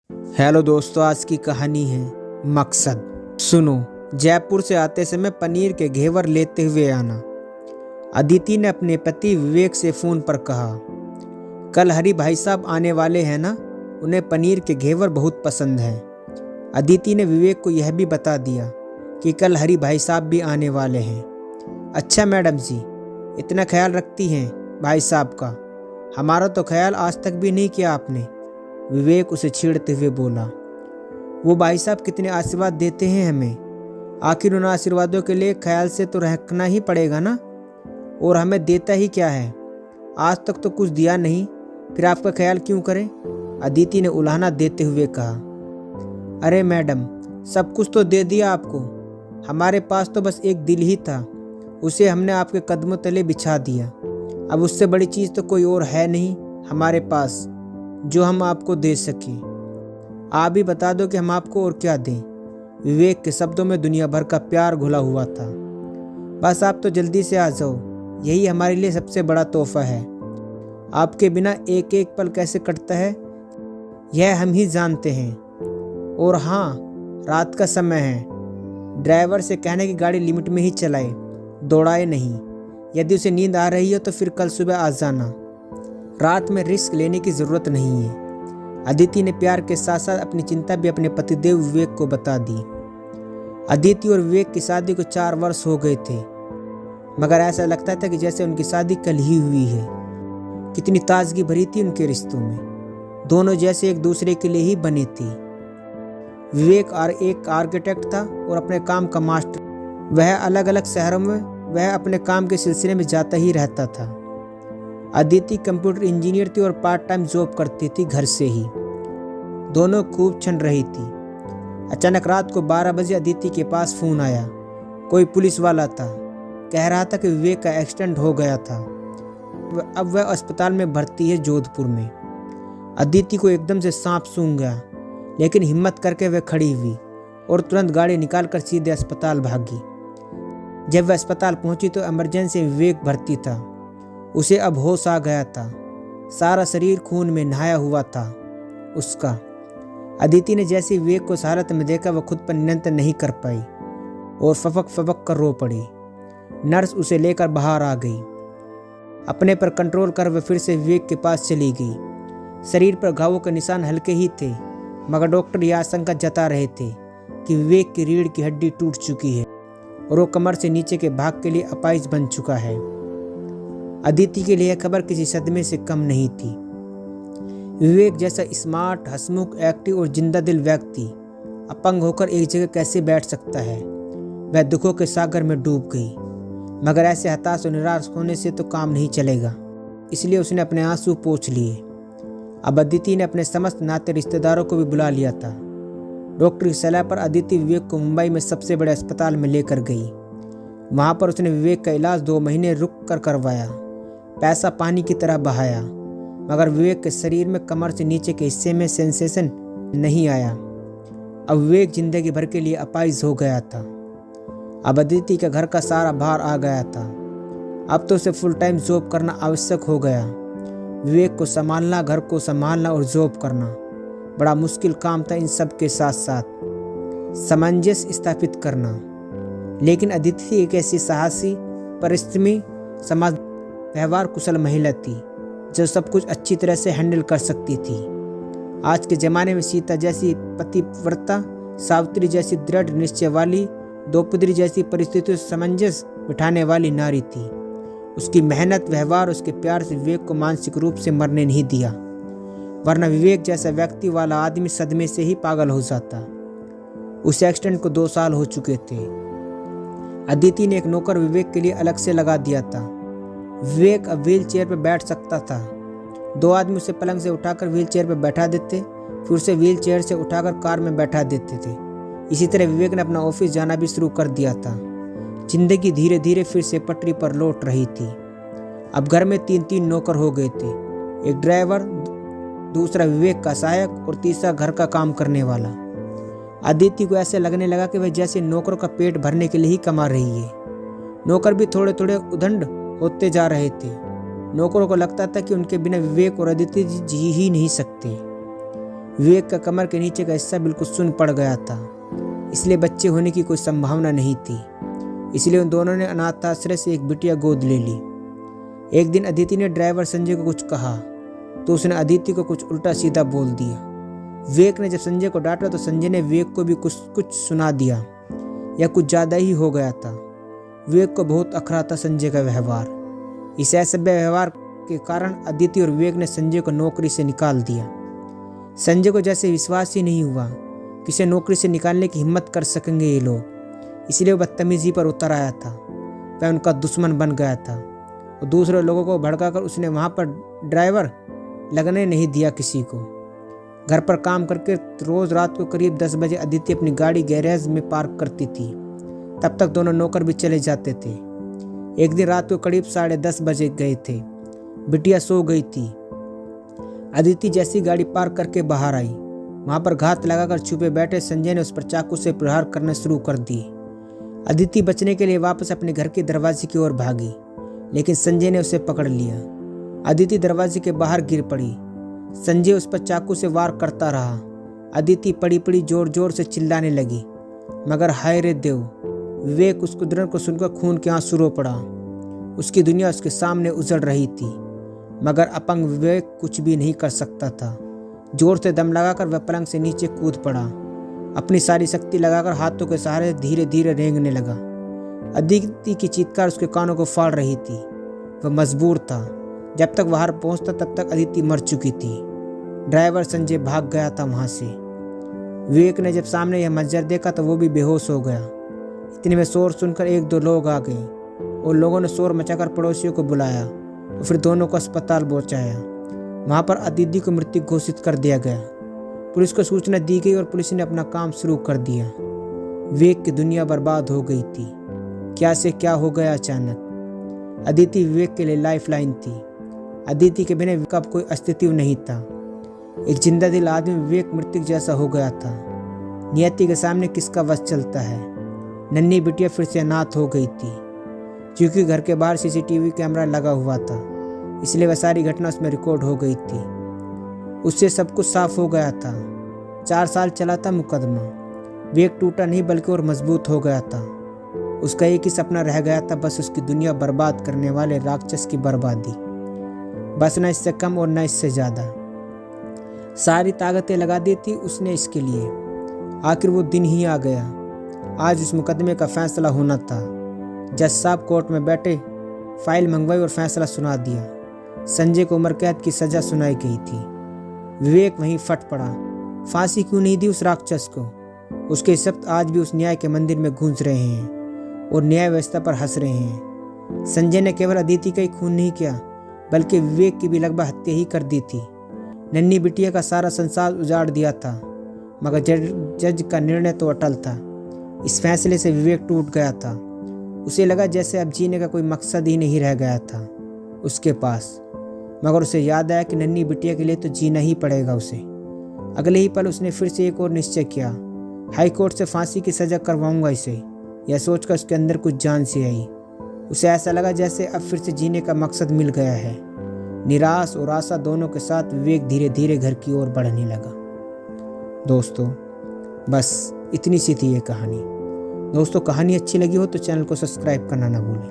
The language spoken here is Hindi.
हेलो दोस्तों, आज की कहानी है मकसद। सुनो, जयपुर से आते समय पनीर के घेवर लेते हुए आना। अदिति ने अपने पति विवेक से फोन पर कहा, कल हरि भाई साहब आने वाले हैं ना, उन्हें पनीर के घेवर बहुत पसंद हैं। अदिति ने विवेक को यह भी बता दिया कि कल हरि भाई साहब भी आने वाले हैं। अच्छा मैडम जी, इतना ख्याल रखती हैं भाई साहब का, हमारा तो ख्याल आज तक भी नहीं किया आपने। विवेक उसे छेड़ते हुए बोला, वो भाई साहब कितने आशीर्वाद देते हैं हमें, आखिर उन आशीर्वादों के लिए ख्याल से तो रखना ही पड़ेगा ना, और हमें देता ही क्या है, आज तक तो कुछ दिया नहीं, फिर आपका ख्याल क्यों करें। अदिति ने उलाहना देते हुए कहा, अरे मैडम, सब कुछ तो दे दिया आपको, हमारे पास तो बस एक दिल ही था, उसे हमने आपके कदमों तले बिछा दिया। अब उससे बड़ी चीज़ तो कोई और है नहीं हमारे पास जो हम आपको दे सके। आप ही बता दो कि हम आपको और क्या दें। विवेक के शब्दों में दुनिया भर का प्यार घुला हुआ था। बस आप तो जल्दी से आ जाओ, यही हमारे लिए सबसे बड़ा तोहफा है। आपके बिना एक एक पल कैसे कटता है यह हम ही जानते हैं। और हाँ, रात का समय है, ड्राइवर से कहने की गाड़ी लिमिट में ही चलाए, दौड़ाए नहीं। यदि उसे नींद आ रही हो तो फिर कल सुबह आ जाना, रात में रिस्क लेने की ज़रूरत नहीं है। अदिति ने प्यार के साथ साथ अपनी चिंता भी अपने पतिदेव विवेक को बता दी। अदिति और विवेक की शादी को 4 वर्ष हो गए थे, मगर ऐसा लगता था कि जैसे उनकी शादी कल ही हुई है। कितनी ताजगी भरी थी उनके रिश्तों में, दोनों जैसे एक दूसरे के लिए ही बने थे। विवेक एक आर्किटेक्ट था और अपने काम का मास्टर। वह अलग अलग शहरों में वह अपने काम के सिलसिले में जाता ही रहता था। अदिति कंप्यूटर इंजीनियर थी और पार्ट टाइम जॉब करती थी घर से ही। दोनों खूब छन रही थी। अचानक रात को 12 बजे अदिति के पास फोन आया। कोई पुलिस वाला था, कह रहा था कि विवेक का एक्सीडेंट हो गया था, अब वह अस्पताल में भर्ती है जोधपुर में। अदिति को एकदम से सांप सूंघ गया, लेकिन हिम्मत करके वह खड़ी हुई और तुरंत गाड़ी निकालकर सीधे अस्पताल भागी। जब वह अस्पताल पहुंची तो इमरजेंसी में विवेक भर्ती था। उसे अब होश आ गया था, सारा शरीर खून में नहाया हुआ था उसका। अदिति ने जैसे विवेक को इस हालत में देखा, वह खुद पर नियंत्रण नहीं कर पाई और फपक कर रो पड़ी। नर्स उसे लेकर बाहर आ गई। अपने पर कंट्रोल कर वह फिर से विवेक के पास चली गई। शरीर पर घावों के निशान हल्के ही थे, मगर डॉक्टर यह आशंका जता रहे थे कि विवेक की रीढ़ की हड्डी टूट चुकी है और वो कमर से नीचे के भाग के लिए अपाहिज बन चुका है। अदिति के लिए खबर किसी सदमे से कम नहीं थी। विवेक जैसा स्मार्ट, हंसमुख, एक्टिव और जिंदा दिल व्यक्ति अपंग होकर एक जगह कैसे बैठ सकता है। वह दुखों के सागर में डूब गई, मगर ऐसे हताश और निराश होने से तो काम नहीं चलेगा, इसलिए उसने अपने आंसू पोंछ लिए। अब अदिति ने अपने समस्त नाते रिश्तेदारों को भी बुला लिया था। डॉक्टर की सलाह पर अदिति विवेक को मुंबई में सबसे बड़े अस्पताल में लेकर गई। वहां पर उसने विवेक का इलाज 2 महीने रुक कर करवाया, पैसा पानी की तरह बहाया, मगर विवेक के शरीर में कमर से नीचे के हिस्से में सेंसेशन नहीं आया। अब विवेक जिंदगी भर के लिए अपाहिज हो गया था। अब अदिति के घर का सारा भार आ गया था। अब तो उसे फुल टाइम जॉब करना आवश्यक हो गया। विवेक को संभालना, घर को संभालना और जॉब करना बड़ा मुश्किल काम था। इन सब के साथ साथ सामंजस्य स्थापित करना। लेकिन अदिति एक ऐसी साहसी, परिश्रमी, समाज व्यवहार कुशल महिला थी जो सब कुछ अच्छी तरह से हैंडल कर सकती थी। आज के ज़माने में सीता जैसी पतिव्रता, सावित्री जैसी दृढ़ निश्चय वाली, द्रौपदी जैसी परिस्थितियों से सामंजस्य बिठाने वाली नारी थी। उसकी मेहनत, व्यवहार, उसके प्यार से विवेक को मानसिक रूप से मरने नहीं दिया, वरना विवेक जैसा व्यक्ति वाला आदमी सदमे से ही पागल हो जाता। उस एक्सीडेंट को 2 साल हो चुके थे। अदिति ने एक नौकर विवेक के लिए अलग से लगा दिया था। विवेक अब व्हील चेयर पर बैठ सकता था। 2 आदमी उसे पलंग से उठाकर व्हील चेयर पर बैठा देते, फिर उसे व्हील चेयर से उठाकर कार में बैठा देते थे। इसी तरह विवेक ने अपना ऑफिस जाना भी शुरू कर दिया था। जिंदगी धीरे धीरे फिर से पटरी पर लौट रही थी। अब घर में 3 नौकर हो गए थे, एक ड्राइवर, दूसरा विवेक का सहायक और तीसरा घर का काम करने वाला। अदिति को ऐसे लगने लगा कि वह जैसे नौकरों का पेट भरने के लिए ही कमा रही है। नौकर भी थोड़े थोड़े उदंड होते जा रहे थे। नौकरों को लगता था कि उनके बिना विवेक और अदिति जी ही नहीं सकते। विवेक का कमर के नीचे का हिस्सा बिल्कुल सुन्न पड़ गया था, इसलिए बच्चे होने की कोई संभावना नहीं थी। इसलिए उन दोनों ने अनाथाश्रय से एक बिटिया गोद ले ली। एक दिन अदिति ने ड्राइवर संजय को कुछ कहा तो उसने अदिति को कुछ उल्टा सीधा बोल दिया। विवेक ने जब संजय को डांटा तो संजय ने विवेक को भी कुछ सुना दिया, या कुछ ज़्यादा ही हो गया था। विवेक को बहुत अखरा था संजय का व्यवहार। इस असभ्य व्यवहार के कारण अदिति और विवेक ने संजय को नौकरी से निकाल दिया। संजय को जैसे विश्वास ही नहीं हुआ कि इसे नौकरी से निकालने की हिम्मत कर सकेंगे ये लोग, इसलिए वो बदतमीजी पर उतर आया था। वह उनका दुश्मन बन गया था और दूसरे लोगों को भड़काकर उसने वहाँ पर ड्राइवर लगने नहीं दिया किसी को। घर पर काम करके रोज़ रात को करीब 10 बजे अदिति अपनी गाड़ी गैरेज में पार्क करती थी। तब तक दोनों नौकर भी चले जाते थे। एक दिन रात को करीब 10:30 बजे गए थे। बिटिया सो गई थी। अदिति जैसी गाड़ी पार्क करके बाहर आई, वहां पर घात लगाकर छुपे बैठे संजय ने उस पर चाकू से प्रहार करना शुरू कर दिए। अदिति बचने के लिए वापस अपने घर के दरवाजे की ओर भागी, लेकिन संजय ने उसे पकड़ लिया। अदिति दरवाजे के बाहर गिर पड़ी। संजय उस पर चाकू से वार करता रहा। अदिति पड़ी पड़ी जोर जोर से चिल्लाने लगी, मगर हाय रे देव, विवेक उस कुदरत को सुनकर खून के आंसू रो पड़ा। उसकी दुनिया उसके सामने उजड़ रही थी, मगर अपंग विवेक कुछ भी नहीं कर सकता था। जोर से दम लगाकर वह पलंग से नीचे कूद पड़ा। अपनी सारी शक्ति लगाकर हाथों के सहारे धीरे धीरे रेंगने लगा। अदिति की चीत्कार उसके कानों को फाड़ रही थी। वह मजबूर था। जब तक बाहर पहुंचता तब तक अदिति मर चुकी थी। ड्राइवर संजय भाग गया था वहां से। विवेक ने जब सामने यह मंजर देखा तो वो भी बेहोश हो गया। इतने में शोर सुनकर 1-2 लोग आ गए और लोगों ने शोर मचाकर पड़ोसियों को बुलाया और फिर दोनों को अस्पताल पहुंचाया। वहां पर अदिति को मृत्यु घोषित कर दिया गया। पुलिस को सूचना दी गई और पुलिस ने अपना काम शुरू कर दिया। विवेक की दुनिया बर्बाद हो गई थी। क्या से क्या हो गया अचानक। अदिति विवेक के लिए लाइफलाइन थी। अदिति के बिना विवेक का कोई अस्तित्व नहीं था। एक जिंदा दिल आदमी विवेक मृत्यु जैसा हो गया था। नियति के सामने किसका वश चलता है। नन्ही बिटिया फिर से अनाथ हो गई थी। क्योंकि घर के बाहर CCTV कैमरा लगा हुआ था, इसलिए वह सारी घटना उसमें रिकॉर्ड हो गई थी। उससे सब कुछ साफ हो गया था। 4 साल चला था मुकदमा। विवेक टूटा नहीं बल्कि और मजबूत हो गया था। उसका एक ही सपना रह गया था, बस उसकी दुनिया बर्बाद करने वाले राक्षस की बर्बादी। बस न इससे कम और न इससे ज़्यादा। सारी ताकतें लगा दी थी उसने इसके लिए। आखिर वो दिन ही आ गया। आज उस मुकदमे का फैसला होना था। जज साहब कोर्ट में बैठे फाइल मंगवाई और फैसला सुना दिया। संजय को उम्र कैद की सजा सुनाई गई थी। विवेक वहीं फट पड़ा। फांसी क्यों नहीं दी उस राक्षस को। उसके शब्द आज भी उस न्याय के मंदिर में गूंज रहे हैं और न्याय व्यवस्था पर हंस रहे हैं। संजय ने केवल अदिति का ही खून नहीं किया, बल्कि विवेक की भी लगभग हत्या ही कर दी थी। नन्ही बिटिया का सारा संसार उजाड़ दिया था, मगर जज का निर्णय तो अटल था। इस फैसले से विवेक टूट गया था। उसे लगा जैसे अब जीने का कोई मकसद ही नहीं रह गया था उसके पास। मगर उसे याद आया कि नन्ही बिटिया के लिए तो जीना ही पड़ेगा उसे। अगले ही पल उसने फिर से एक और निश्चय किया। हाई कोर्ट से फांसी की सजा करवाऊंगा इसे। यह सोचकर उसके अंदर कुछ जान सी आई। उसे ऐसा लगा जैसे अब फिर से जीने का मकसद मिल गया है। निराश और आशा दोनों के साथ विवेक धीरे धीरे घर की ओर बढ़ने लगा। दोस्तों, बस इतनी सी थी ये कहानी। दोस्तों, कहानी अच्छी लगी हो तो चैनल को सब्सक्राइब करना ना भूलें।